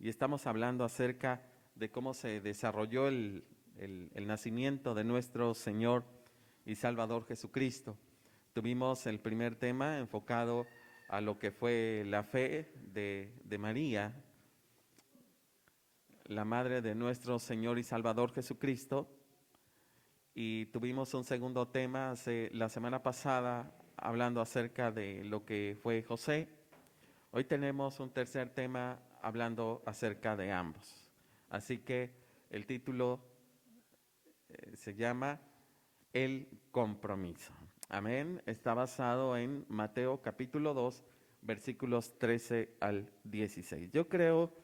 y estamos hablando acerca de cómo se desarrolló el nacimiento de nuestro Señor y Salvador Jesucristo. Tuvimos el primer tema enfocado a lo que fue la fe de María, la madre de nuestro Señor y Salvador Jesucristo, y tuvimos un segundo tema la semana pasada hablando acerca de lo que fue José. Hoy tenemos un tercer tema hablando acerca de ambos. Así que el título se llama El compromiso. Amén. Está basado en Mateo capítulo 2, versículos 13 al 16. Yo creo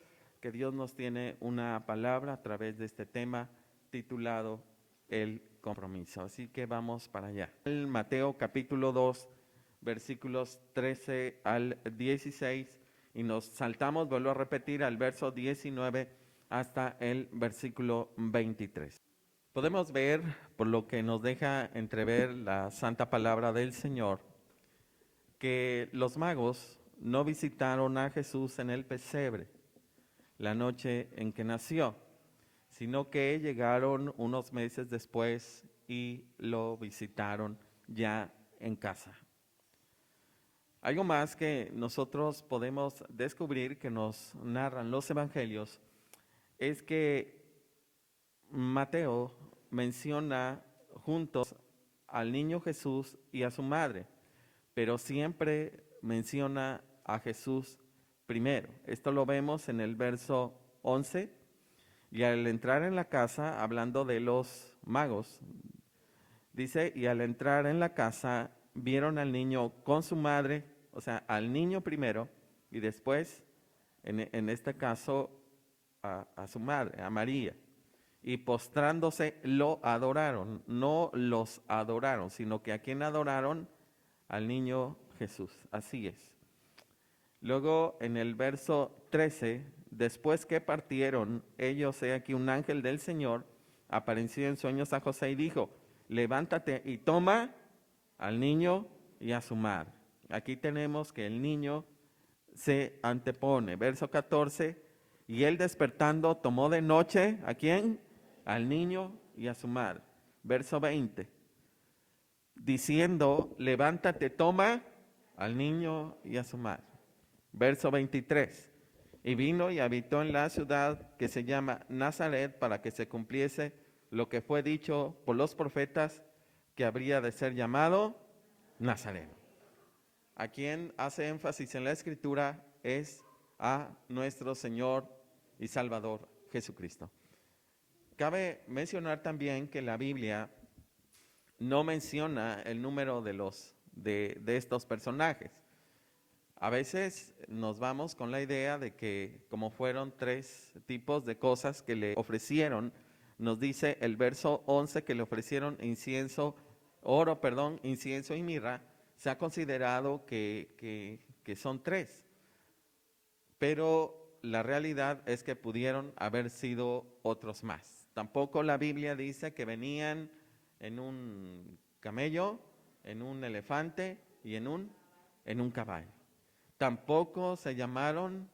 que Dios nos tiene una palabra a través de este tema titulado El compromiso. Así que vamos para allá. El Mateo capítulo 2, versículos 13 al 16, y nos saltamos, vuelvo a repetir, al verso 19 hasta el versículo 23. Podemos ver, por lo que nos deja entrever la santa palabra del Señor, que los magos no visitaron a Jesús en el pesebre la noche en que nació, sino que llegaron unos meses después y lo visitaron ya en casa. Algo más que nosotros podemos descubrir que nos narran los evangelios es que Mateo menciona juntos al niño Jesús y a su madre, pero siempre menciona a Jesús primero. Esto lo vemos en el verso 11, y al entrar en la casa, hablando de los magos, dice, y al entrar en la casa vieron al niño con su madre, o sea, al niño primero, y después, en este caso, a su madre, a María. Y postrándose lo adoraron, no los adoraron, sino que a quien adoraron, al niño Jesús. Así es. Luego en el verso 13, después que partieron ellos, he aquí un ángel del Señor apareció en sueños a José y dijo, levántate y toma al niño y a su madre. Aquí tenemos que el niño se antepone. Verso 14, y él despertando tomó de noche, ¿a quién? Al niño y a su madre. Verso 20, diciendo, levántate, toma al niño y a su madre. Verso 23, y vino y habitó en la ciudad que se llama Nazaret, para que se cumpliese lo que fue dicho por los profetas, que habría de ser llamado Nazareno. A quien hace énfasis en la Escritura es a nuestro Señor y Salvador Jesucristo. Cabe mencionar también que la Biblia no menciona el número de estos personajes. A veces nos vamos con la idea de que como fueron 3 tipos de cosas que le ofrecieron, nos dice el verso 11 que le ofrecieron incienso y mirra, se ha considerado que son 3, pero la realidad es que pudieron haber sido otros más. Tampoco la Biblia dice que venían en un camello, en un elefante y en un caballo. Tampoco se llamaron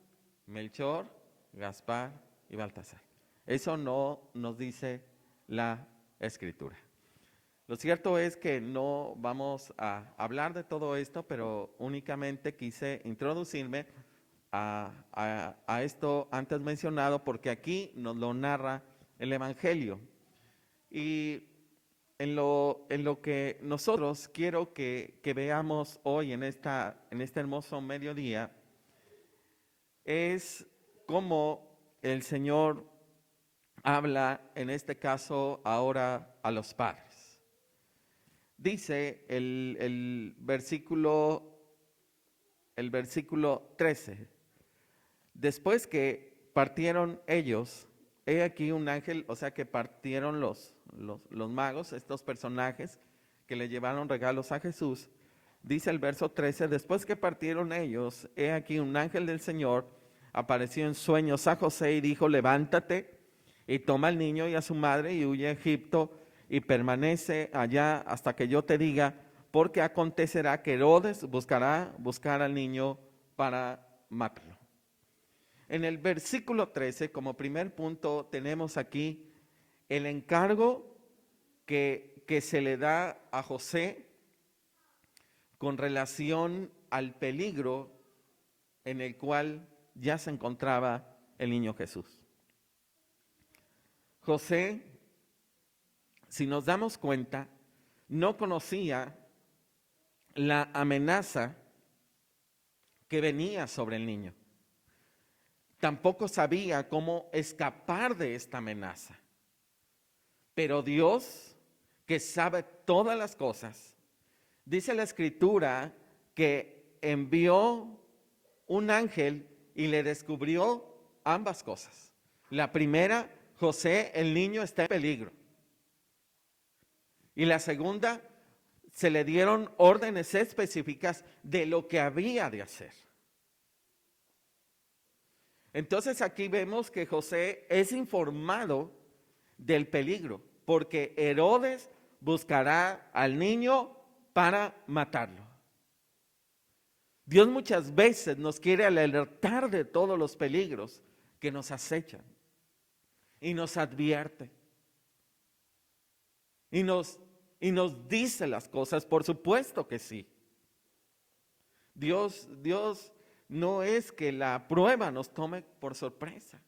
Melchor, Gaspar y Baltasar. Eso no nos dice la Escritura. Lo cierto es que no vamos a hablar de todo esto, pero únicamente quise introducirme a esto antes mencionado, porque aquí nos lo narra el Evangelio. Y en lo que nosotros quiero que veamos hoy en este hermoso mediodía es cómo el Señor habla, en este caso ahora, a los padres. Dice el versículo 13, después que partieron ellos, he aquí un ángel, o sea que partieron los magos, estos personajes que le llevaron regalos a Jesús. Dice el verso 13, después que partieron ellos, he aquí un ángel del Señor apareció en sueños a José y dijo, levántate y toma al niño y a su madre y huye a Egipto y permanece allá hasta que yo te diga, porque acontecerá que Herodes buscar al niño para matarlo. En el versículo 13, como primer punto, tenemos aquí el encargo que se le da a José con relación al peligro en el cual ya se encontraba el niño Jesús. José, si nos damos cuenta, no conocía la amenaza que venía sobre el niño. Tampoco sabía cómo escapar de esta amenaza. Pero Dios, que sabe todas las cosas, dice la Escritura que envió un ángel y le descubrió ambas cosas. La primera, José, el niño está en peligro. Y la segunda, se le dieron órdenes específicas de lo que había de hacer. Entonces aquí vemos que José es informado del peligro, porque Herodes buscará al niño para matarlo. Dios muchas veces nos quiere alertar de todos los peligros que nos acechan y nos advierte y nos dice las cosas, por supuesto que sí. Dios no es que la prueba nos tome por sorpresa,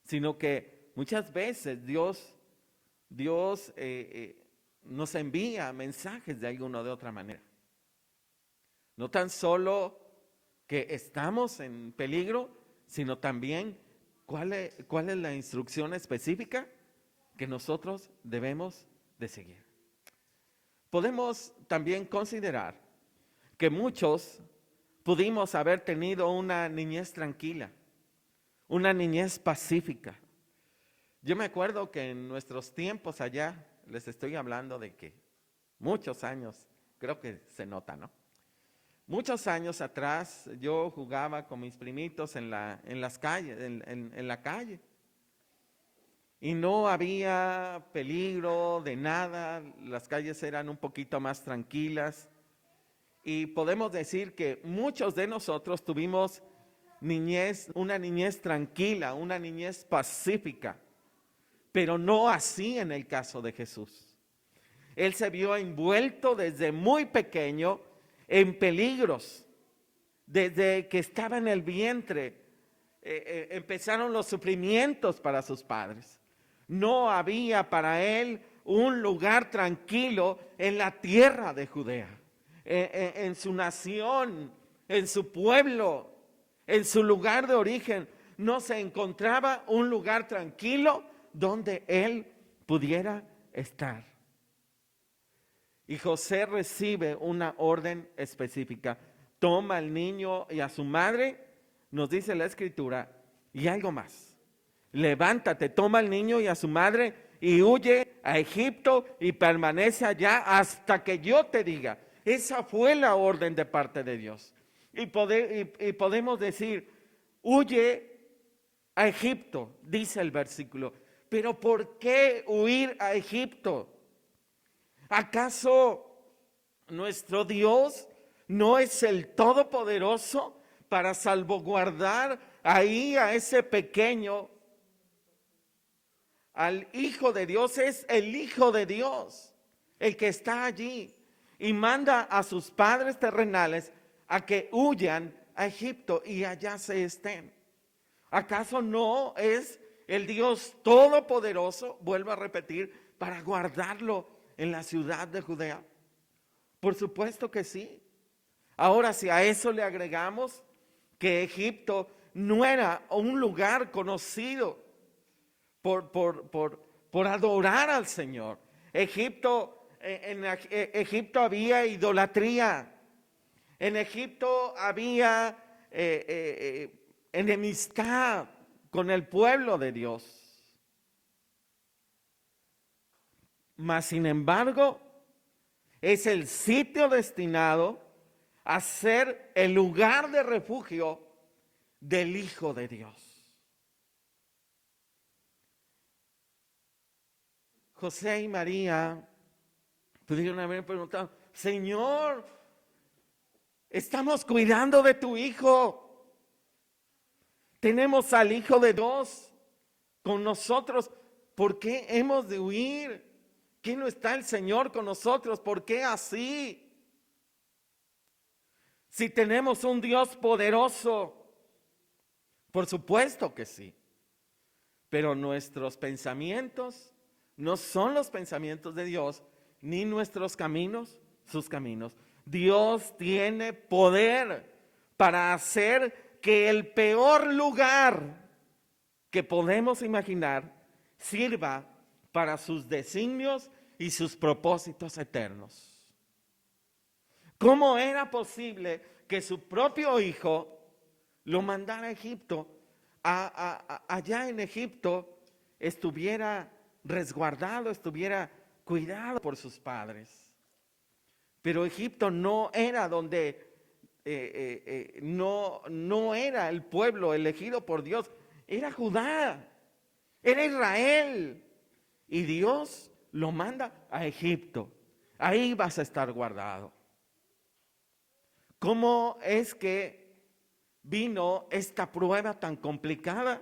sino que muchas veces Dios nos envía mensajes de alguna o de otra manera. No tan solo que estamos en peligro, sino también cuál es la instrucción específica que nosotros debemos de seguir. Podemos también considerar que muchos pudimos haber tenido una niñez tranquila, una niñez pacífica. Yo me acuerdo que en nuestros tiempos allá, les estoy hablando de que muchos años, creo que se nota, ¿no? Muchos años atrás yo jugaba con mis primitos en las calles, en la calle. Y no había peligro de nada, las calles eran un poquito más tranquilas. Y podemos decir que muchos de nosotros tuvimos una niñez tranquila, una niñez pacífica. Pero no así en el caso de Jesús. Él se vio envuelto desde muy pequeño en peligros. Desde que estaba en el vientre, empezaron los sufrimientos para sus padres. No había para él un lugar tranquilo en la tierra de Judea, en su nación, en su pueblo, en su lugar de origen. No se encontraba un lugar tranquilo donde él pudiera estar. Y José recibe una orden específica. Toma al niño y a su madre, nos dice la Escritura, y algo más. Levántate, toma al niño y a su madre y huye a Egipto y permanece allá hasta que yo te diga. Esa fue la orden de parte de Dios. Y podemos decir, huye a Egipto, dice el versículo. Pero ¿por qué huir a Egipto? ¿Acaso nuestro Dios no es el Todopoderoso para salvaguardar ahí a ese pequeño? Al Hijo de Dios, es el Hijo de Dios el que está allí y manda a sus padres terrenales a que huyan a Egipto y allá se estén. ¿Acaso no es el Dios Todopoderoso, vuelvo a repetir, para guardarlo en la ciudad de Judea? Por supuesto que sí. Ahora, si a eso le agregamos que Egipto no era un lugar conocido por adorar al Señor. En Egipto había idolatría. En Egipto había enemistad con el pueblo de Dios. Mas, sin embargo, es el sitio destinado a ser el lugar de refugio del Hijo de Dios. José y María pudieron haber preguntado, Señor, estamos cuidando de tu hijo. Tenemos al Hijo de Dios con nosotros. ¿Por qué hemos de huir? ¿Qué no está el Señor con nosotros? ¿Por qué así? Si tenemos un Dios poderoso, por supuesto que sí. Pero nuestros pensamientos no son los pensamientos de Dios, ni nuestros caminos, sus caminos. Dios tiene poder para hacer que el peor lugar que podemos imaginar sirva para sus designios y sus propósitos eternos. ¿Cómo era posible que su propio hijo lo mandara a Egipto? Allá en Egipto estuviera resguardado, estuviera cuidado por sus padres. Pero Egipto no era donde, no era el pueblo elegido por Dios, era Judá, era Israel. Y Dios lo manda a Egipto. Ahí vas a estar guardado. ¿Cómo es que vino esta prueba tan complicada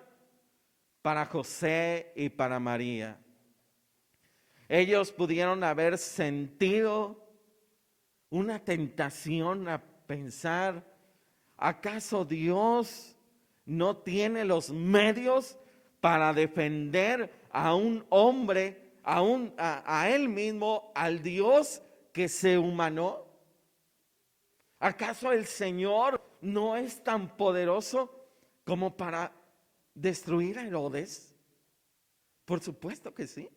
para José y para María? Ellos pudieron haber sentido una tentación a pensar, ¿acaso Dios no tiene los medios para defender a un hombre, a él mismo, al Dios que se humanó? ¿Acaso el Señor no es tan poderoso como para destruir a Herodes? Por supuesto que sí.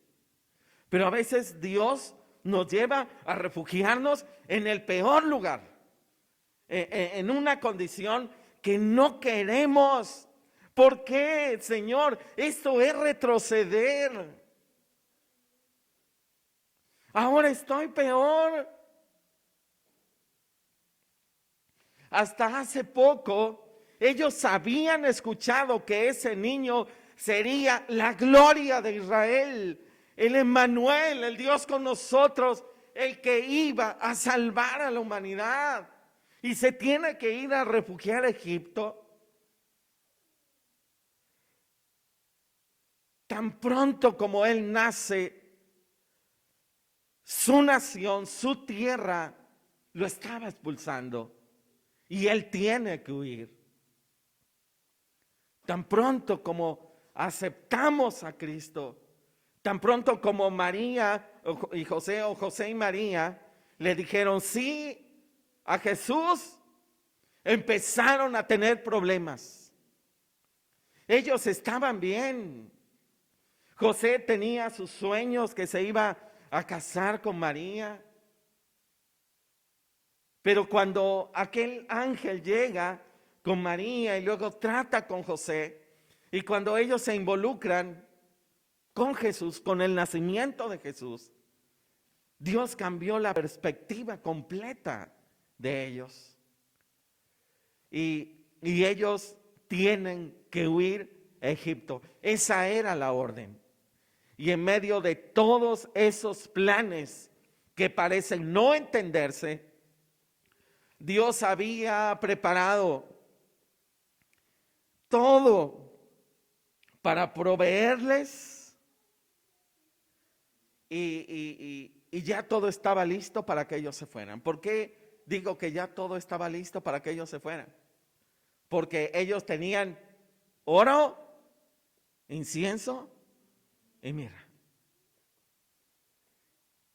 Pero a veces Dios nos lleva a refugiarnos en el peor lugar, en una condición que no queremos. ¿Por qué, Señor? Esto es retroceder. Ahora estoy peor. Hasta hace poco, ellos habían escuchado que ese niño sería la gloria de Israel, el Emmanuel, el Dios con nosotros, el que iba a salvar a la humanidad. Y se tiene que ir a refugiar a Egipto. Tan pronto como él nace, su nación, su tierra, lo estaba expulsando. Y él tiene que huir. Tan pronto como aceptamos a Cristo, tan pronto como María y José, o José y María le dijeron sí a Jesús, empezaron a tener problemas. Ellos estaban bien. José tenía sus sueños, que se iba a casar con María. Pero cuando aquel ángel llega con María y luego trata con José, y cuando ellos se involucran con Jesús, con el nacimiento de Jesús, Dios cambió la perspectiva completa de ellos. Y ellos tienen que huir a Egipto. Esa era la orden. Y en medio de todos esos planes que parecen no entenderse, Dios había preparado todo para proveerles y ya todo estaba listo para que ellos se fueran. ¿Por qué digo que ya todo estaba listo para que ellos se fueran? Porque ellos tenían oro, incienso y mirra.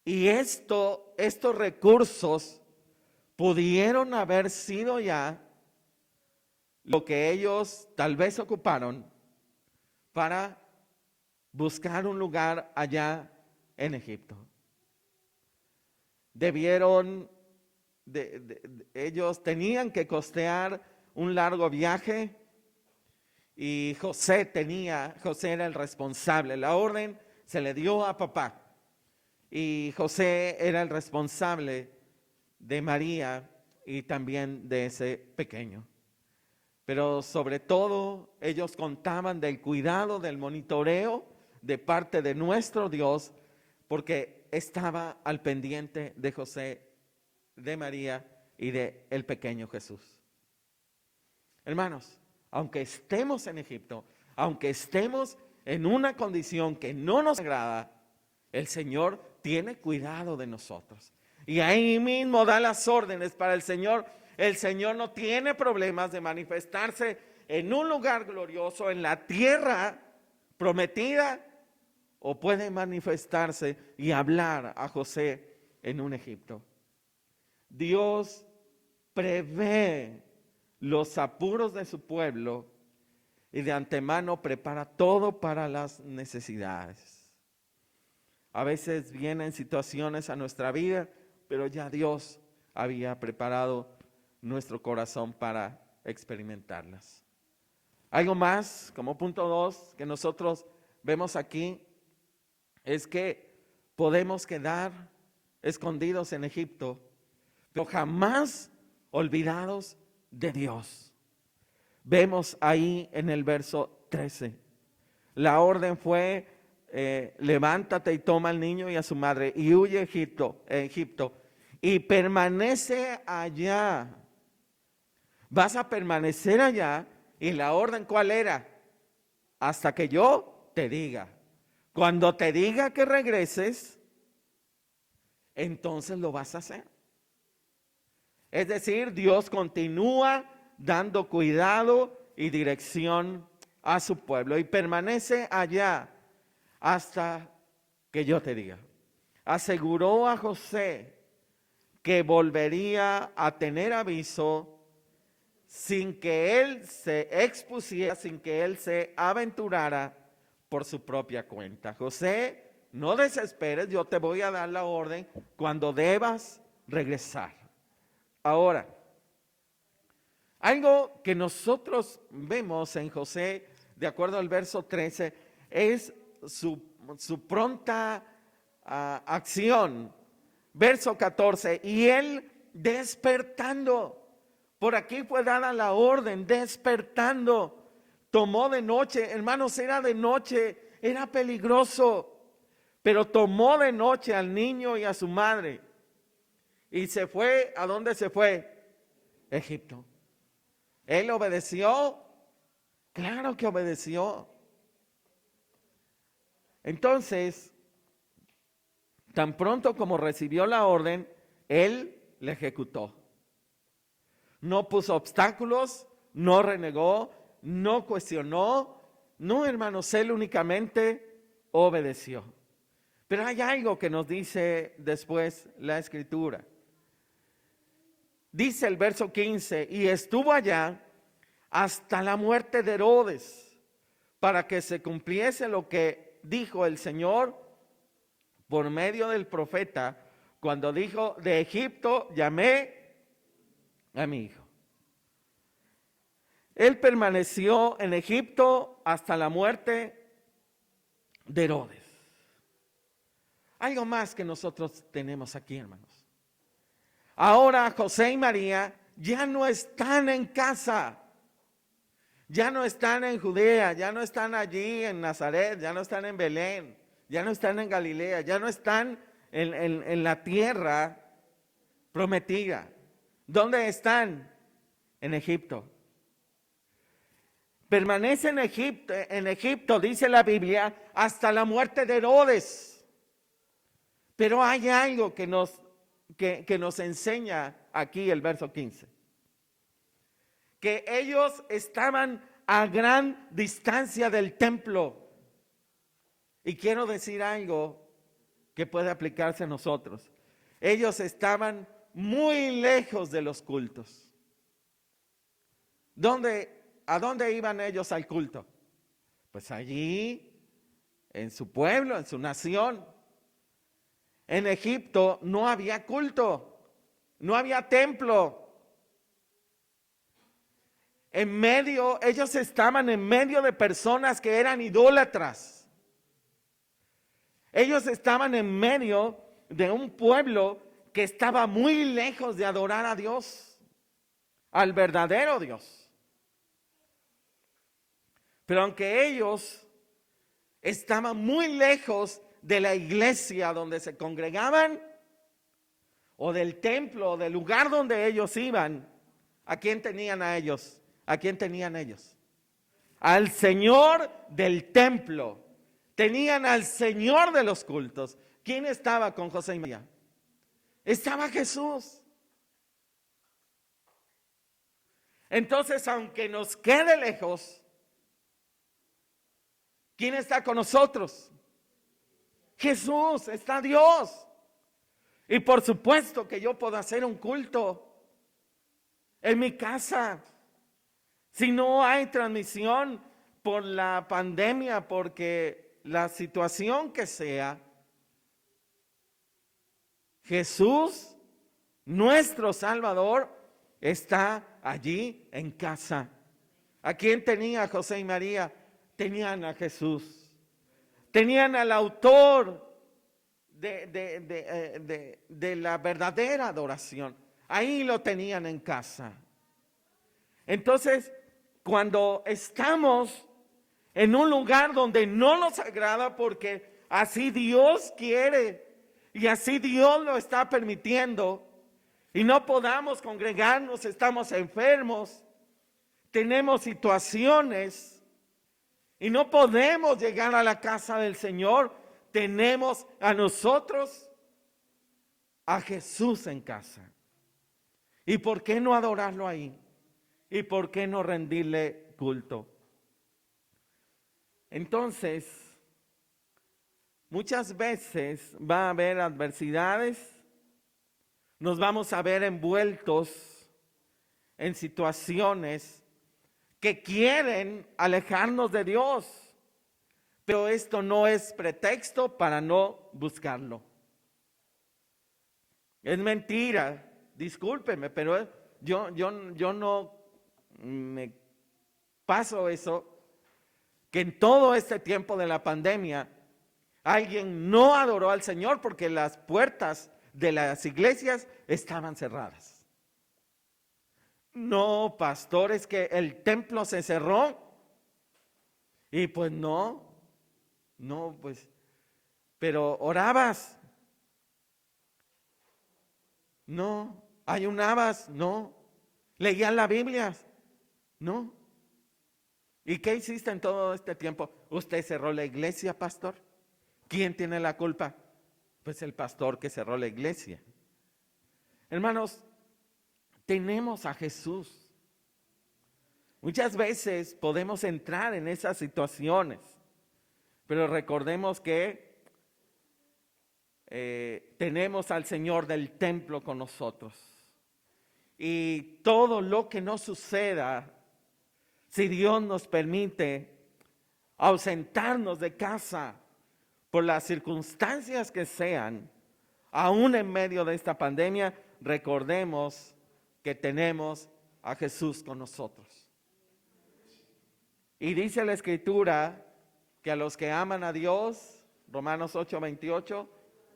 Y estos recursos pudieron haber sido ya lo que ellos tal vez ocuparon para buscar un lugar allá en Egipto. Ellos tenían que costear un largo viaje y José era el responsable. La orden se le dio a papá y José era el responsable de María y también de ese pequeño. Pero sobre todo ellos contaban del cuidado, del monitoreo de parte de nuestro Dios, porque estaba al pendiente de José, de María y de el pequeño Jesús. Hermanos, aunque estemos en Egipto, aunque estemos en una condición que no nos agrada, el Señor tiene cuidado de nosotros. Y ahí mismo da las órdenes para el Señor. El Señor no tiene problemas de manifestarse en un lugar glorioso, en la tierra prometida, o puede manifestarse y hablar a José en un Egipto. Dios prevé los apuros de su pueblo y de antemano prepara todo para las necesidades. A veces vienen situaciones a nuestra vida, pero ya Dios había preparado nuestro corazón para experimentarlas. Algo más, como punto 2, que nosotros vemos aquí, es que podemos quedar escondidos en Egipto, pero jamás olvidados de Dios. Vemos ahí en el verso 13, la orden fue, levántate y toma al niño y a su madre y huye a Egipto y permanece allá. Vas a permanecer allá. Y la orden, ¿cuál era? Hasta que yo te diga. Cuando te diga que regreses, entonces lo vas a hacer. Es decir, Dios continúa dando cuidado y dirección a su pueblo y permanece allá hasta que yo te diga. Aseguró a José que volvería a tener aviso sin que él se expusiera, sin que él se aventurara por su propia cuenta. José, no desesperes, yo te voy a dar la orden cuando debas regresar. Ahora, algo que nosotros vemos en José, de acuerdo al verso 13, es su pronta acción. Verso 14, y él despertando. Por aquí fue dada la orden, despertando, tomó de noche, hermanos, era de noche, era peligroso, pero tomó de noche al niño y a su madre y se fue. ¿A dónde se fue? Egipto. ¿Él obedeció? Claro que obedeció. Entonces, tan pronto como recibió la orden, él la ejecutó. No puso obstáculos, no renegó, no cuestionó. No, hermanos, él únicamente obedeció. Pero hay algo que nos dice después la Escritura. Dice el verso 15, y estuvo allá hasta la muerte de Herodes, para que se cumpliese lo que dijo el Señor por medio del profeta, cuando dijo, de Egipto llamé a mi hijo. Él permaneció en Egipto hasta la muerte de Herodes. Algo más que nosotros tenemos aquí, hermanos. Ahora José y María ya no están en casa, ya no están en Judea, ya no están allí en Nazaret, ya no están en Belén, ya no están en Galilea, ya no están en la tierra prometida. ¿Dónde están? En Egipto. Permanece en Egipto, dice la Biblia, hasta la muerte de Herodes. Pero hay algo que nos enseña aquí el verso 15. Que ellos estaban a gran distancia del templo. Y quiero decir algo que puede aplicarse a nosotros. Ellos estaban muy lejos de los cultos. ¿A dónde iban ellos al culto? Pues allí, en su pueblo, en su nación. En Egipto no había culto, no había templo. Ellos estaban en medio de personas que eran idólatras. Ellos estaban en medio de un pueblo que estaba muy lejos de adorar a Dios, al verdadero Dios. Pero aunque ellos estaban muy lejos de la iglesia donde se congregaban, o del templo, o del lugar donde ellos iban, ¿a quién tenían a ellos? ¿A quién tenían ellos? al Señor del templo, tenían al Señor de los cultos. ¿Quién estaba con José y María? Estaba Jesús. Entonces, aunque nos quede lejos, ¿quién está con nosotros? Jesús, está Dios. Y por supuesto que yo puedo hacer un culto en mi casa. Si no hay transmisión por la pandemia, porque la situación que sea, Jesús, nuestro Salvador, está allí en casa. ¿A quién tenía José y María? Tenían a Jesús. Tenían al autor de la verdadera adoración. Ahí lo tenían en casa. Entonces, cuando estamos en un lugar donde no nos agrada, porque así Dios quiere y así Dios lo está permitiendo, y no podamos congregarnos, estamos enfermos, tenemos situaciones y no podemos llegar a la casa del Señor, tenemos a nosotros, a Jesús en casa. ¿Y por qué no adorarlo ahí? ¿Y por qué no rendirle culto? Entonces, muchas veces va a haber adversidades, nos vamos a ver envueltos en situaciones que quieren alejarnos de Dios, pero esto no es pretexto para no buscarlo. Es mentira, discúlpeme, pero yo no me paso eso, que en todo este tiempo de la pandemia alguien no adoró al Señor porque las puertas de las iglesias estaban cerradas. No, pastor, es que el templo se cerró. Y pues no, pues, pero orabas. No, ayunabas, no. Leías la Biblia, no. ¿Y qué hiciste en todo este tiempo? ¿Usted cerró la iglesia, pastor? ¿Quién tiene la culpa? Pues el pastor que cerró la iglesia. Hermanos, tenemos a Jesús. Muchas veces podemos entrar en esas situaciones, pero recordemos que tenemos al Señor del templo con nosotros. Y todo lo que nos suceda, si Dios nos permite ausentarnos de casa por las circunstancias que sean, aún en medio de esta pandemia, recordemos que tenemos a Jesús con nosotros. Y dice la Escritura que a los que aman a Dios, Romanos 8:28,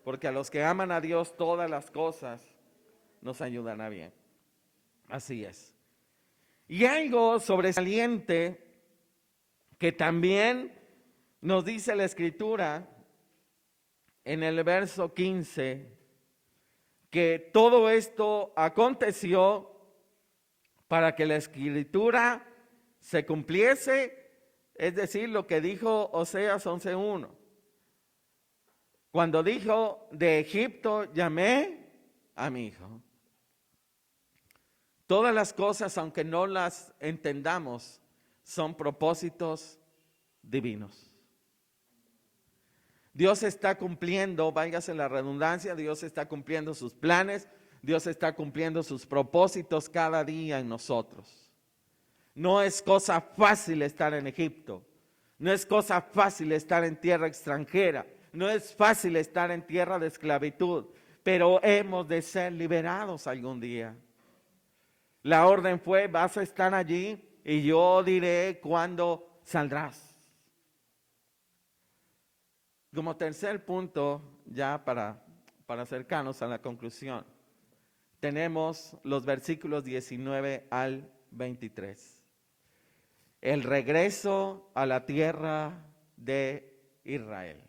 porque a los que aman a Dios todas las cosas nos ayudan a bien. Así es. Y algo sobresaliente que también nos dice la Escritura en el verso 15, que todo esto aconteció para que la Escritura se cumpliese, es decir, lo que dijo Oseas 11:1. Cuando dijo, de Egipto llamé a mi hijo. Todas las cosas, aunque no las entendamos, son propósitos divinos. Dios está cumpliendo, váyase la redundancia, Dios está cumpliendo sus planes, Dios está cumpliendo sus propósitos cada día en nosotros. No es cosa fácil estar en Egipto, no es cosa fácil estar en tierra extranjera, no es fácil estar en tierra de esclavitud, pero hemos de ser liberados algún día. La orden fue, vas a estar allí y yo diré cuándo saldrás. Como tercer punto, ya para acercarnos a la conclusión, tenemos los versículos 19 al 23. El regreso a la tierra de Israel.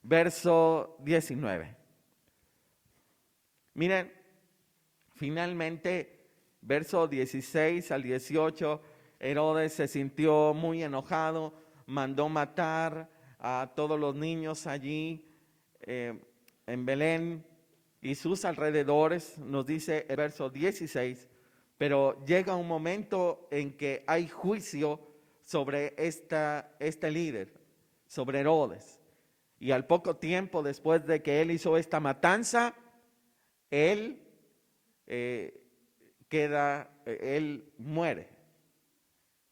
Verso 19. Miren, finalmente, verso 16 al 18, Herodes se sintió muy enojado, mandó matar a todos los niños allí en Belén y sus alrededores, nos dice el verso 16, pero llega un momento en que hay juicio sobre este líder, sobre Herodes. Y al poco tiempo después de que él hizo esta matanza, él él muere.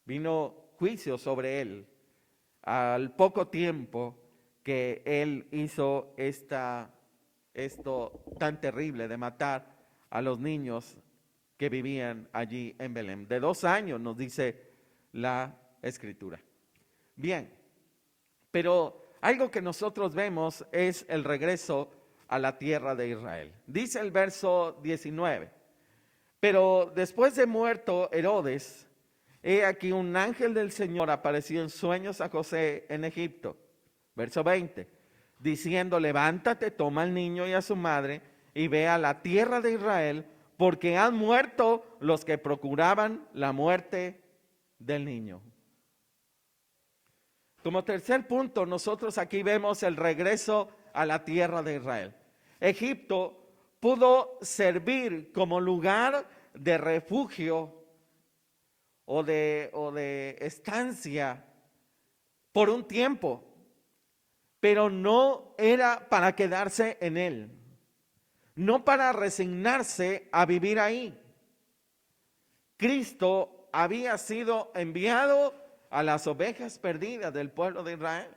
Vino juicio sobre él al poco tiempo que él hizo esto tan terrible de matar a los niños que vivían allí en Belén. De 2 años nos dice la Escritura. Bien, pero algo que nosotros vemos es el regreso a la tierra de Israel. Dice el verso 19, pero después de muerto Herodes, he aquí un ángel del Señor apareció en sueños a José en Egipto. Verso 20, diciendo, levántate, toma al niño y a su madre y ve a la tierra de Israel, porque han muerto los que procuraban la muerte del niño. Como tercer punto, nosotros aquí vemos el regreso a la tierra de Israel. Egipto pudo servir como lugar de refugio o de estancia por un tiempo, pero no era para quedarse en él, no para resignarse a vivir ahí. Cristo había sido enviado a las ovejas perdidas del pueblo de Israel.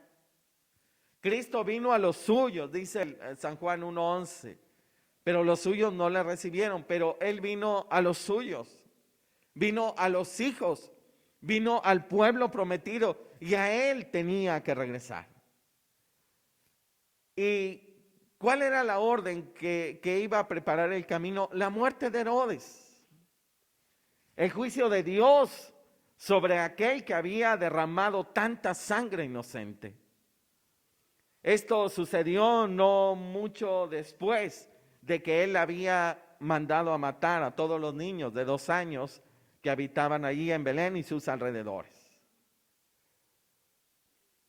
Cristo vino a los suyos, dice San Juan 1:11, pero los suyos no le recibieron, pero Él vino a los suyos, vino a los hijos, vino al pueblo prometido y a Él tenía que regresar. ¿Y cuál era la orden que iba a preparar el camino? La muerte de Herodes, el juicio de Dios sobre aquel que había derramado tanta sangre inocente. Esto sucedió no mucho después de que él había mandado a matar a todos los niños de 2 años que habitaban allí en Belén y sus alrededores.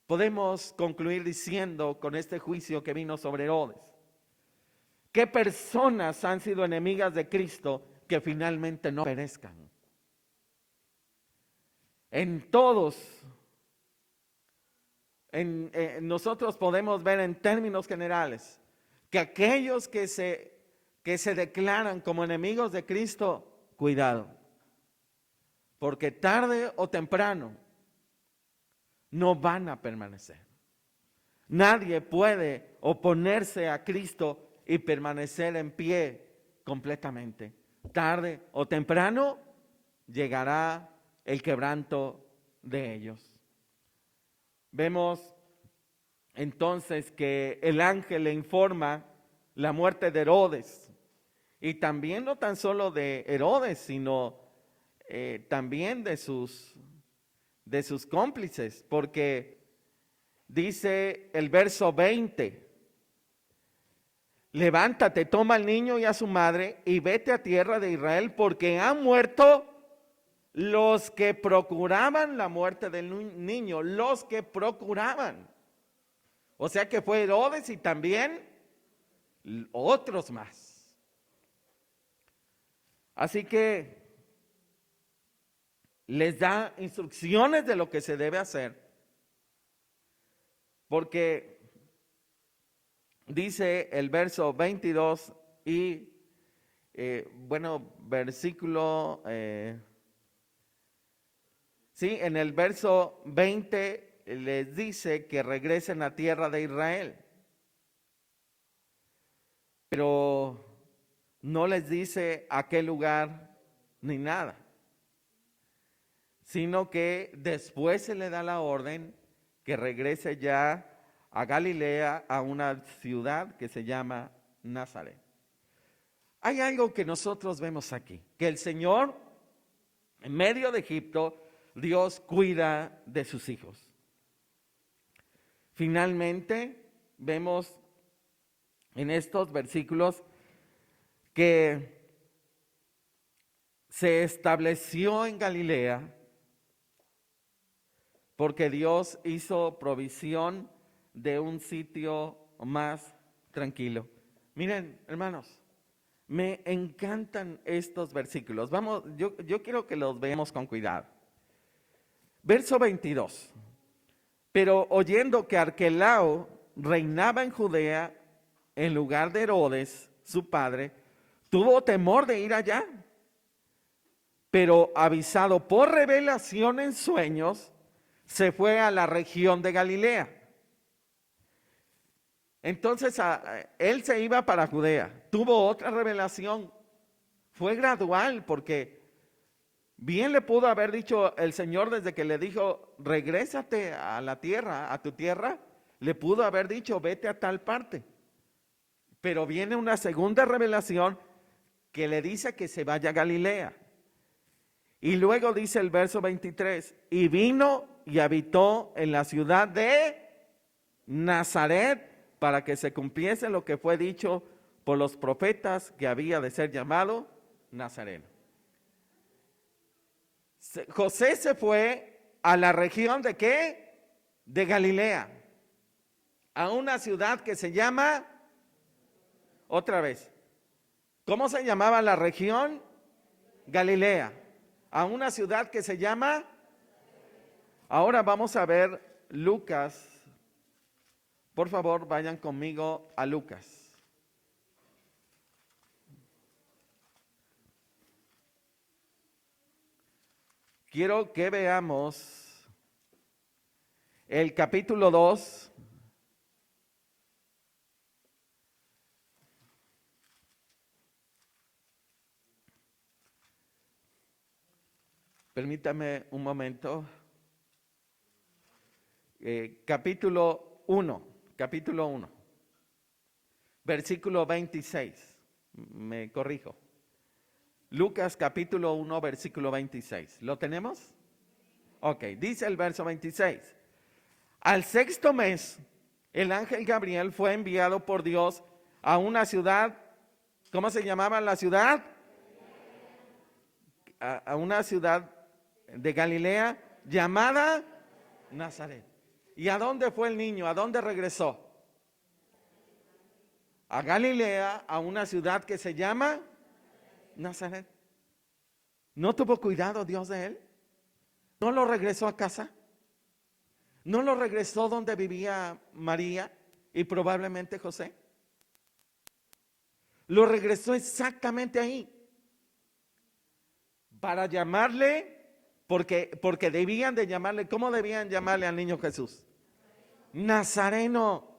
Podemos concluir diciendo con este juicio que vino sobre Herodes, ¿qué personas han sido enemigas de Cristo que finalmente no perezcan? En todos, nosotros podemos ver en términos generales que aquellos que se declaran como enemigos de Cristo, cuidado, porque tarde o temprano no van a permanecer. Nadie puede oponerse a Cristo y permanecer en pie completamente. Tarde o temprano llegará el quebranto de ellos. Vemos entonces que el ángel le informa la muerte de Herodes, y también no tan solo de Herodes, sino también de sus cómplices, porque dice el verso 20, levántate, toma al niño y a su madre y vete a tierra de Israel, porque han muerto los que procuraban la muerte del niño, los que procuraban. O sea que fue Herodes y también otros más. Así que les da instrucciones de lo que se debe hacer, porque dice el verso 22 y versículo... Sí, en el verso 20 les dice que regresen a tierra de Israel, pero no les dice a qué lugar ni nada, sino que después se le da la orden que regrese ya a Galilea, a una ciudad que se llama Nazaret. Hay algo que nosotros vemos aquí, que el Señor, en medio de Egipto, Dios cuida de sus hijos. Finalmente, vemos en estos versículos que se estableció en Galilea porque Dios hizo provisión de un sitio más tranquilo. Miren, hermanos, me encantan estos versículos. Vamos, yo quiero que los veamos con cuidado. Verso 22. Pero oyendo que Arquelao reinaba en Judea en lugar de Herodes, su padre, tuvo temor de ir allá. Pero avisado por revelación en sueños, se fue a la región de Galilea. Entonces él se iba para Judea. Tuvo otra revelación. Fue gradual porque bien le pudo haber dicho el Señor desde que le dijo, regrésate a la tierra, a tu tierra. Le pudo haber dicho, vete a tal parte. Pero viene una segunda revelación que le dice que se vaya a Galilea. Y luego dice el verso 23, y vino y habitó en la ciudad de Nazaret para que se cumpliese lo que fue dicho por los profetas que había de ser llamado Nazareno. José se fue a la región de ¿qué? De Galilea, a una ciudad que se llama, otra vez, ¿cómo se llamaba la región? Galilea. A una ciudad que se llama, ahora vamos a ver Lucas. Por favor, vayan conmigo a Lucas. Quiero que veamos el capítulo 2. Permítame un momento. Capítulo 1, versículo 26. Me corrijo. Lucas capítulo 1, versículo 26. ¿Lo tenemos? Ok, dice el verso 26. Al sexto mes, el ángel Gabriel fue enviado por Dios a una ciudad. ¿Cómo se llamaba la ciudad? A una ciudad de Galilea llamada Nazaret. ¿Y a dónde fue el niño? ¿A dónde regresó? A Galilea, a una ciudad que se llama Nazaret. ¿No tuvo cuidado Dios de él? ¿No lo regresó a casa? ¿No lo regresó donde vivía María y probablemente José? Lo regresó exactamente ahí. Para llamarle, porque debían de llamarle, ¿cómo debían llamarle al niño Jesús? Nazareno.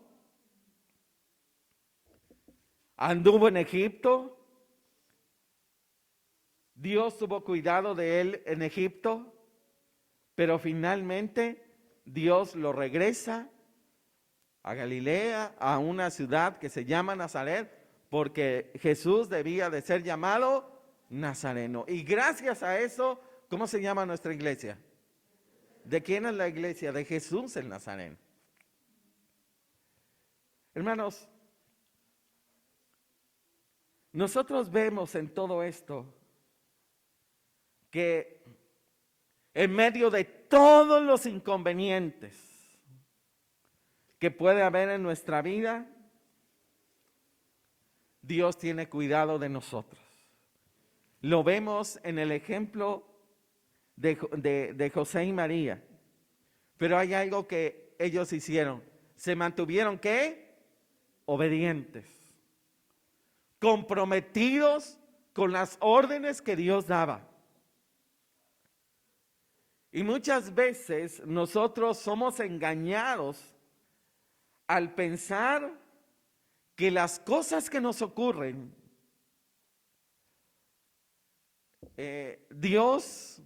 Anduvo en Egipto. Dios tuvo cuidado de él en Egipto, pero finalmente Dios lo regresa a Galilea, a una ciudad que se llama Nazaret, porque Jesús debía de ser llamado Nazareno. Y gracias a eso, ¿cómo se llama nuestra iglesia? ¿De quién es la iglesia? De Jesús el Nazareno. Hermanos, nosotros vemos en todo esto que en medio de todos los inconvenientes que puede haber en nuestra vida, Dios tiene cuidado de nosotros. Lo vemos en el ejemplo de José y María. Pero hay algo que ellos hicieron. Se mantuvieron, ¿qué? Obedientes. Comprometidos con las órdenes que Dios daba. Y muchas veces nosotros somos engañados al pensar que las cosas que nos ocurren, Dios,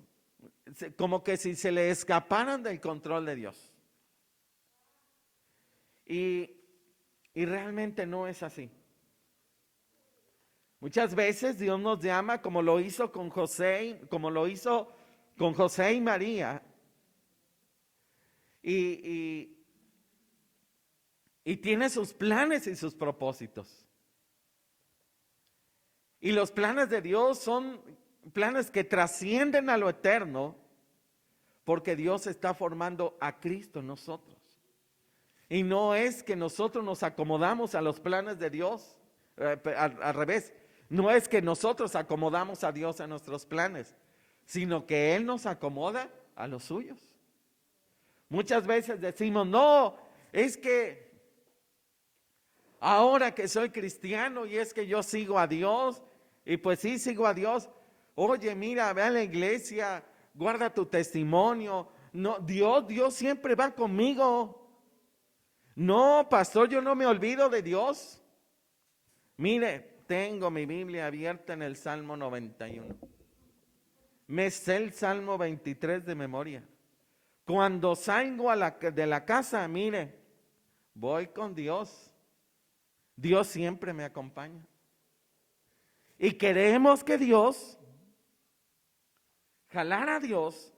como que si se le escaparan del control de Dios. Y realmente no es así. Muchas veces Dios nos llama como lo hizo con José, como lo hizo con José y María. Y tiene sus planes y sus propósitos. Y los planes de Dios son planes que trascienden a lo eterno, porque Dios está formando a Cristo en nosotros. Y no es que nosotros nos acomodamos a los planes de Dios, al revés, no es que nosotros acomodamos a Dios a nuestros planes, sino que Él nos acomoda a los suyos. Muchas veces decimos, no, es que ahora que soy cristiano y es que yo sigo a Dios, y pues sí, sigo a Dios. Oye, mira, ve a la iglesia, guarda tu testimonio. No, Dios siempre va conmigo. No, pastor, yo no me olvido de Dios. Mire, tengo mi Biblia abierta en el Salmo 91. Me sé el Salmo 23 de memoria. Cuando salgo de la casa, mire, voy con Dios. Dios siempre me acompaña. Y queremos que Dios, jalar a Dios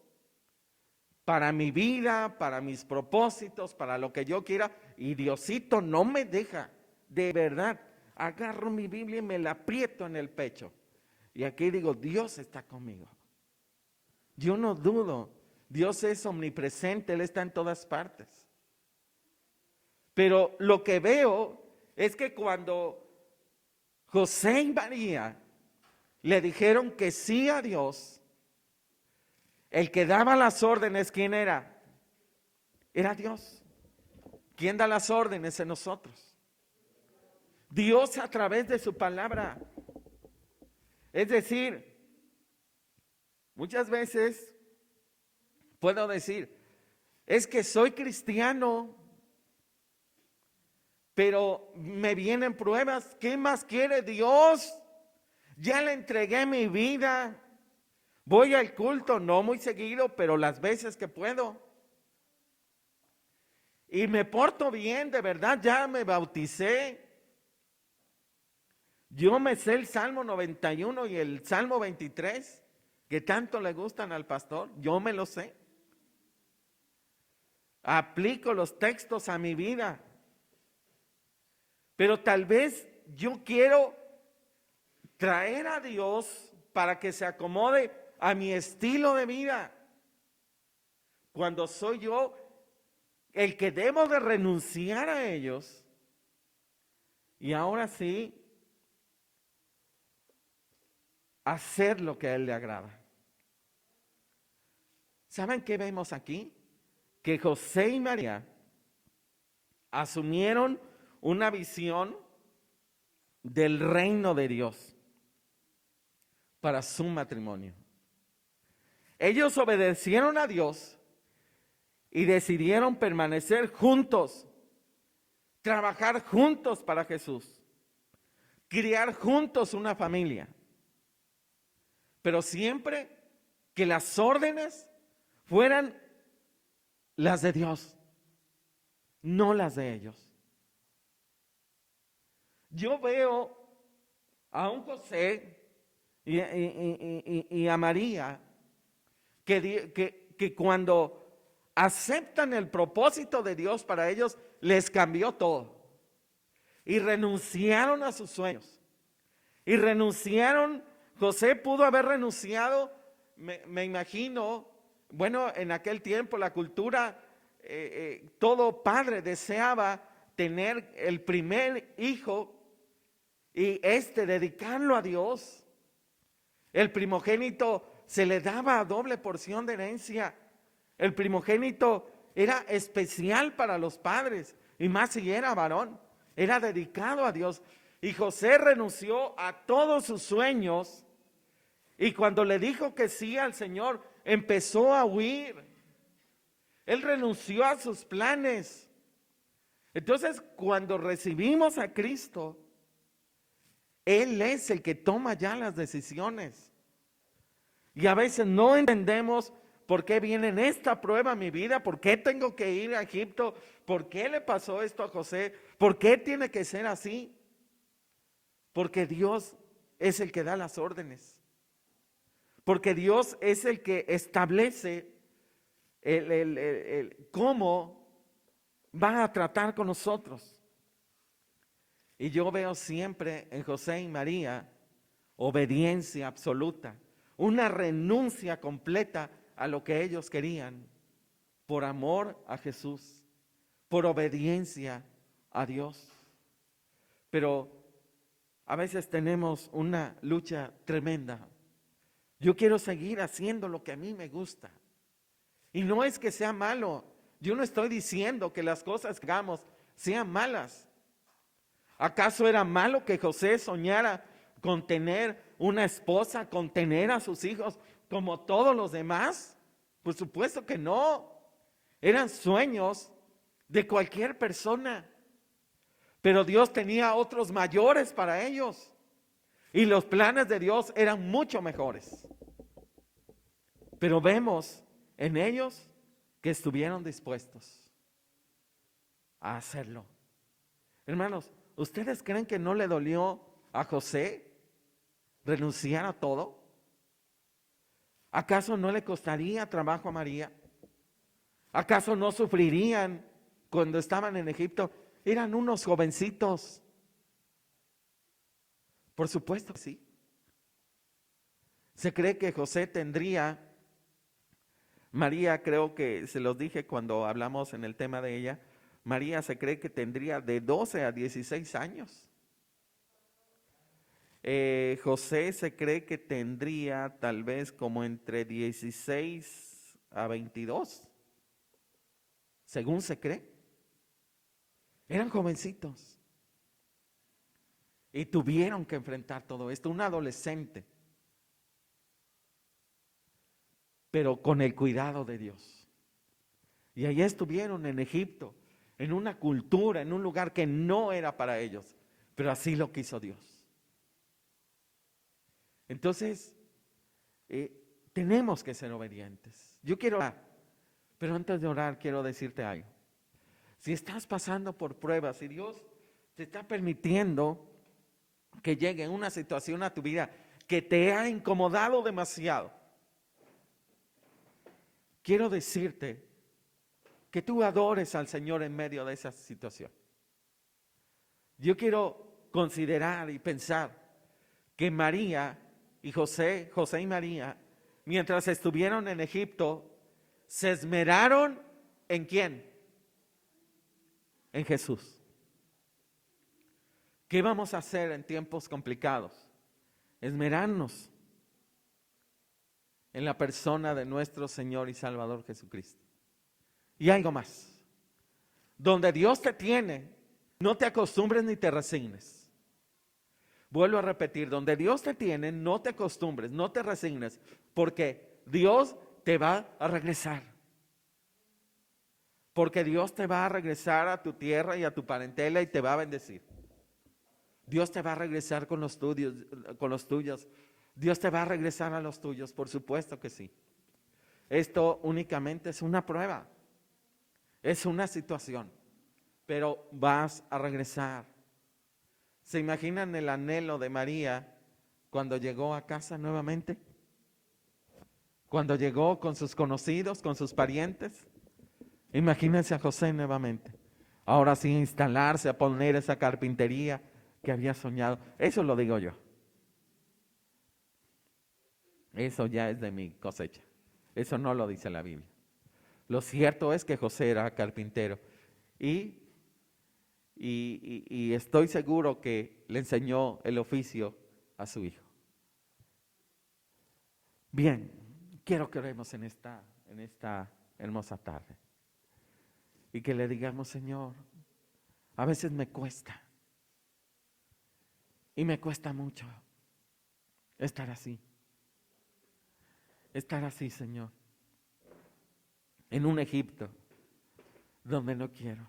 para mi vida, para mis propósitos, para lo que yo quiera. Y Diosito no me deja, de verdad. Agarro mi Biblia y me la aprieto en el pecho. Y aquí digo, Dios está conmigo. Yo no dudo. Dios es omnipresente, Él está en todas partes. Pero lo que veo es que cuando José y María le dijeron que sí a Dios, el que daba las órdenes, ¿quién era? Era Dios. ¿Quién da las órdenes en nosotros? Dios a través de su palabra. Es decir, muchas veces puedo decir, es que soy cristiano, pero me vienen pruebas. ¿Qué más quiere Dios? Ya le entregué mi vida. Voy al culto, no muy seguido, pero las veces que puedo. Y me porto bien, de verdad, ya me bauticé. Yo me sé el Salmo 91 y el Salmo 23, que tanto le gustan al pastor, yo me lo sé. Aplico los textos a mi vida. Pero tal vez yo quiero traer a Dios para que se acomode a mi estilo de vida. Cuando soy yo el que debo de renunciar a ellos. Y ahora sí, hacer lo que a Él le agrada. ¿Saben qué vemos aquí? Que José y María asumieron una visión del reino de Dios para su matrimonio. Ellos obedecieron a Dios y decidieron permanecer juntos, trabajar juntos para Jesús, criar juntos una familia. Pero siempre que las órdenes fueran las de Dios, no las de ellos. Yo veo a un José y a María que cuando aceptan el propósito de Dios para ellos, les cambió todo. Y renunciaron a sus sueños. Y renunciaron. José pudo haber renunciado, me imagino, bueno, en aquel tiempo la cultura, todo padre deseaba tener el primer hijo y dedicarlo a Dios. El primogénito se le daba doble porción de herencia. El primogénito era especial para los padres, y más si era varón, era dedicado a Dios. Y José renunció a todos sus sueños. Y cuando le dijo que sí al Señor, empezó a huir. Él renunció a sus planes. Entonces, cuando recibimos a Cristo, Él es el que toma ya las decisiones. Y a veces no entendemos por qué viene esta prueba a mi vida, por qué tengo que ir a Egipto, por qué le pasó esto a José, por qué tiene que ser así. Porque Dios es el que da las órdenes. Porque Dios es el que establece cómo va a tratar con nosotros. Y yo veo siempre en José y María obediencia absoluta, una renuncia completa a lo que ellos querían, por amor a Jesús, por obediencia a Dios. Pero a veces tenemos una lucha tremenda. Yo quiero seguir haciendo lo que a mí me gusta. Y no es que sea malo. Yo no estoy diciendo que las cosas que hagamos sean malas. ¿Acaso era malo que José soñara con tener una esposa, con tener a sus hijos como todos los demás? Por supuesto que no. Eran sueños de cualquier persona. Pero Dios tenía otros mayores para ellos. Y los planes de Dios eran mucho mejores. Pero vemos en ellos que estuvieron dispuestos a hacerlo. Hermanos, ¿ustedes creen que no le dolió a José renunciar a todo? ¿Acaso no le costaría trabajo a María? ¿Acaso no sufrirían cuando estaban en Egipto? Eran unos jovencitos. Por supuesto que sí. Se cree que José tendría, María, creo que se los dije cuando hablamos en el tema de ella, María se cree que tendría de 12 a 16 años. José se cree que tendría tal vez como entre 16 a 22, según se cree. Eran jovencitos y tuvieron que enfrentar todo esto, un adolescente, pero con el cuidado de Dios. Y allí estuvieron en Egipto, en una cultura, en un lugar que no era para ellos, pero así lo quiso Dios. Entonces, tenemos que ser obedientes. Yo quiero orar, pero antes de orar quiero decirte algo. Si estás pasando por pruebas, si Dios te está permitiendo que llegue una situación a tu vida que te ha incomodado demasiado, quiero decirte que tú adores al Señor en medio de esa situación. Yo quiero considerar y pensar que María y José y María, mientras estuvieron en Egipto, se esmeraron ¿en quién? En Jesús. ¿Qué vamos a hacer en tiempos complicados? Esmerarnos en la persona de nuestro Señor y Salvador Jesucristo. Y algo más. Donde Dios te tiene, no te acostumbres ni te resignes. Vuelvo a repetir, donde Dios te tiene, no te acostumbres, no te resignes, porque Dios te va a regresar. Porque Dios te va a regresar a tu tierra y a tu parentela y te va a bendecir. Dios te va a regresar con los tuyos. Dios te va a regresar a los tuyos, por supuesto que sí. Esto únicamente es una prueba, es una situación, pero vas a regresar. ¿Se imaginan el anhelo de María cuando llegó a casa nuevamente? Cuando llegó con sus conocidos, con sus parientes. Imagínense a José nuevamente. Ahora sí instalarse, a poner esa carpintería que había soñado. Eso lo digo yo. Eso ya es de mi cosecha. Eso no lo dice la Biblia. Lo cierto es que José era carpintero y estoy seguro que le enseñó el oficio a su hijo. Bien, quiero que oremos en esta hermosa tarde y que le digamos, Señor, a veces me cuesta y me cuesta mucho estar así, Señor, en un Egipto donde no quiero,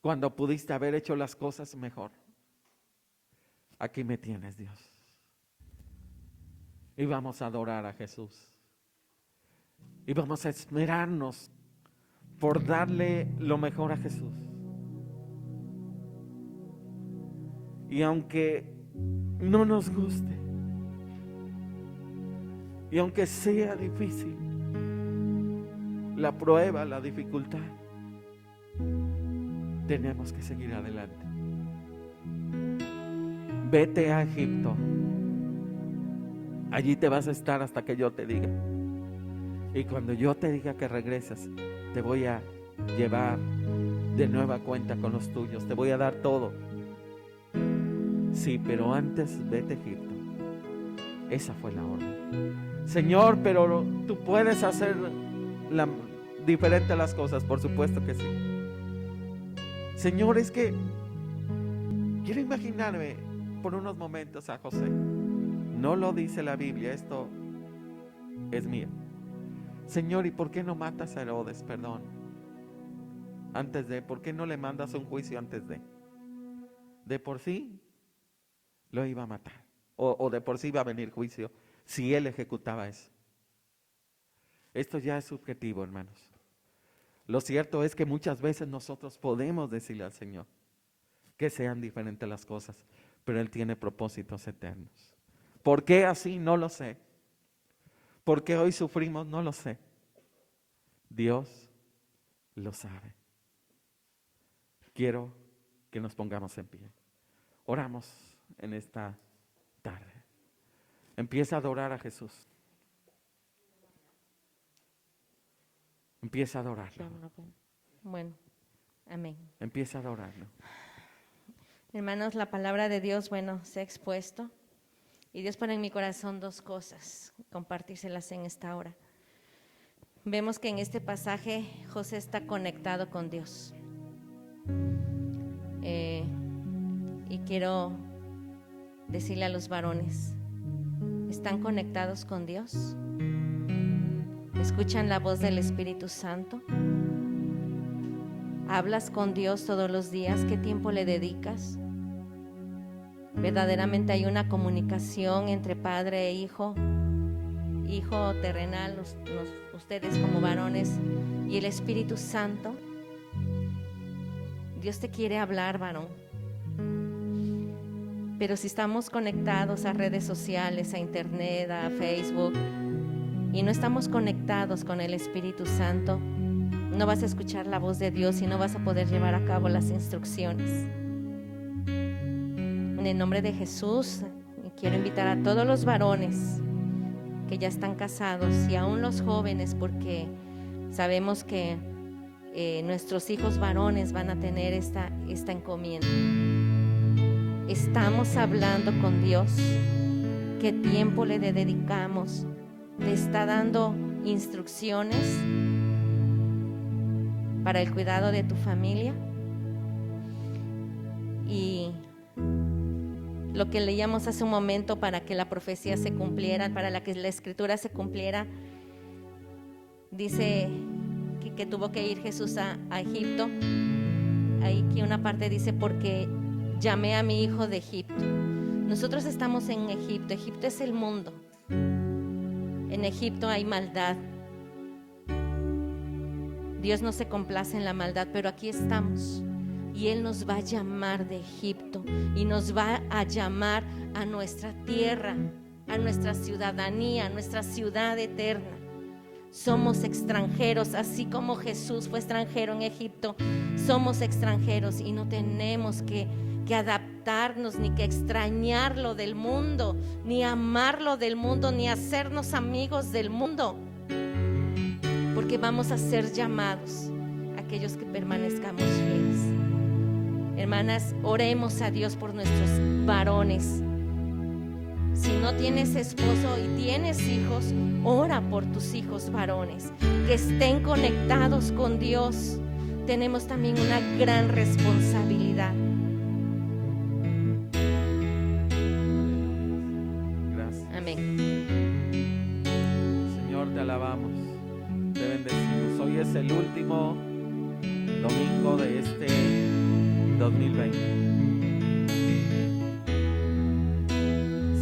cuando pudiste haber hecho las cosas mejor. Aquí me tienes, Dios. Y vamos a adorar a Jesús. Y vamos a esmerarnos por darle lo mejor a Jesús. Y aunque no nos guste, y aunque sea difícil, la prueba, la dificultad, tenemos que seguir adelante. Vete a Egipto. Allí te vas a estar hasta que yo te diga. Y cuando yo te diga que regreses, te voy a llevar de nueva cuenta con los tuyos. Te voy a dar todo. Sí, pero antes vete a Egipto. Esa fue la orden. Señor, pero tú puedes hacer diferente las cosas. Por supuesto que sí. Señor, es que quiero imaginarme por unos momentos a José. No lo dice la Biblia, esto es mío. Señor, ¿y por qué no matas a Herodes? Perdón. Antes de, ¿por qué no le mandas un juicio antes de? De por sí lo iba a matar. O de por sí iba a venir juicio si él ejecutaba eso. Esto ya es subjetivo, hermanos. Lo cierto es que muchas veces nosotros podemos decirle al Señor que sean diferentes las cosas, pero Él tiene propósitos eternos. ¿Por qué así? No lo sé. ¿Por qué hoy sufrimos? No lo sé. Dios lo sabe. Quiero que nos pongamos en pie. Oramos en esta tarde. Empieza a adorar a Jesús. Empieza a adorarlo. Bueno, amén. Empieza a adorarlo. Hermanos, la palabra de Dios, se ha expuesto. Y Dios pone en mi corazón dos cosas, compartírselas en esta hora. Vemos que en este pasaje José está conectado con Dios. Y quiero decirle a los varones, ¿están conectados con Dios? ¿Escuchan la voz del Espíritu Santo? ¿Hablas con Dios todos los días? ¿Qué tiempo le dedicas? Verdaderamente hay una comunicación entre padre e hijo terrenal, ustedes como varones, y el Espíritu Santo. Dios te quiere hablar, varón. Pero si estamos conectados a redes sociales, a internet, a Facebook, y no estamos conectados con el Espíritu Santo, no vas a escuchar la voz de Dios y no vas a poder llevar a cabo las instrucciones. En el nombre de Jesús, quiero invitar a todos los varones que ya están casados y aún los jóvenes, porque sabemos que nuestros hijos varones van a tener esta encomienda. Estamos hablando con Dios. ¿Qué tiempo le dedicamos? ¿Te está dando instrucciones para el cuidado de tu familia? Y lo que leíamos hace un momento, para que la profecía se cumpliera, para que la escritura se cumpliera, dice que tuvo que ir Jesús a Egipto. Ahí que una parte dice, porque llamé a mi hijo de Egipto. Nosotros estamos en Egipto. Egipto es el mundo. En Egipto hay maldad. Dios no se complace en la maldad, pero aquí estamos. Y Él nos va a llamar de Egipto y nos va a llamar a nuestra tierra, a nuestra ciudadanía, a nuestra ciudad eterna. Somos extranjeros, así como Jesús fue extranjero en Egipto. Somos extranjeros y no tenemos que adaptarnos, ni que extrañarlo del mundo, ni amarlo del mundo, ni hacernos amigos del mundo, porque vamos a ser llamados aquellos que permanezcamos fieles. Hermanas, oremos a Dios por nuestros varones. Si no tienes esposo y tienes hijos, ora por tus hijos varones, que estén conectados con Dios. Tenemos también una gran responsabilidad. Gracias. Amén. Señor, te alabamos, te bendecimos. Hoy es el último domingo de este 2020.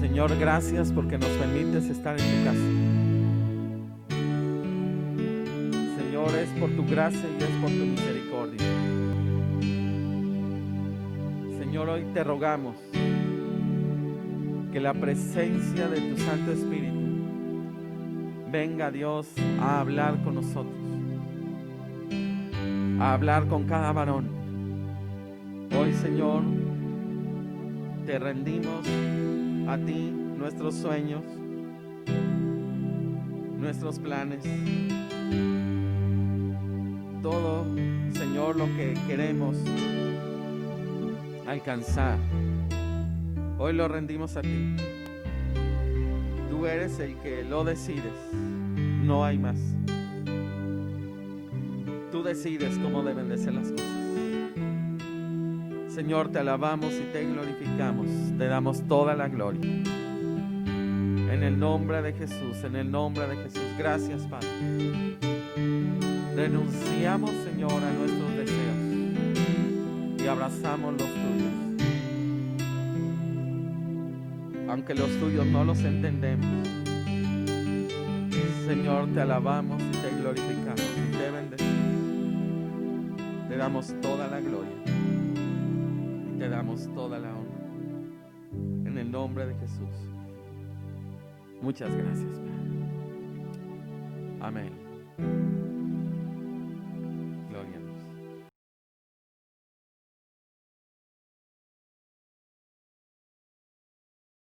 Señor, gracias porque nos permites estar en tu casa. Señor, es por tu gracia y es por tu misericordia. Señor, hoy te rogamos que la presencia de tu Santo Espíritu venga, Dios, a hablar con nosotros, a hablar con cada varón. Hoy, Señor, te rendimos a ti nuestros sueños, nuestros planes, todo, Señor, lo que queremos alcanzar. Hoy lo rendimos a ti. Tú eres el que lo decides, no hay más. Tú decides cómo deben de ser las cosas. Señor, te alabamos y te glorificamos, te damos toda la gloria. En el nombre de Jesús, en el nombre de Jesús. Gracias, Padre. Renunciamos, Señor, a nuestros deseos y abrazamos los tuyos. Aunque los tuyos no los entendemos, Señor, te alabamos y te glorificamos y te bendecimos. Te damos toda la gloria y te damos toda la honra. En el nombre de Jesús. Muchas gracias, Padre. Amén.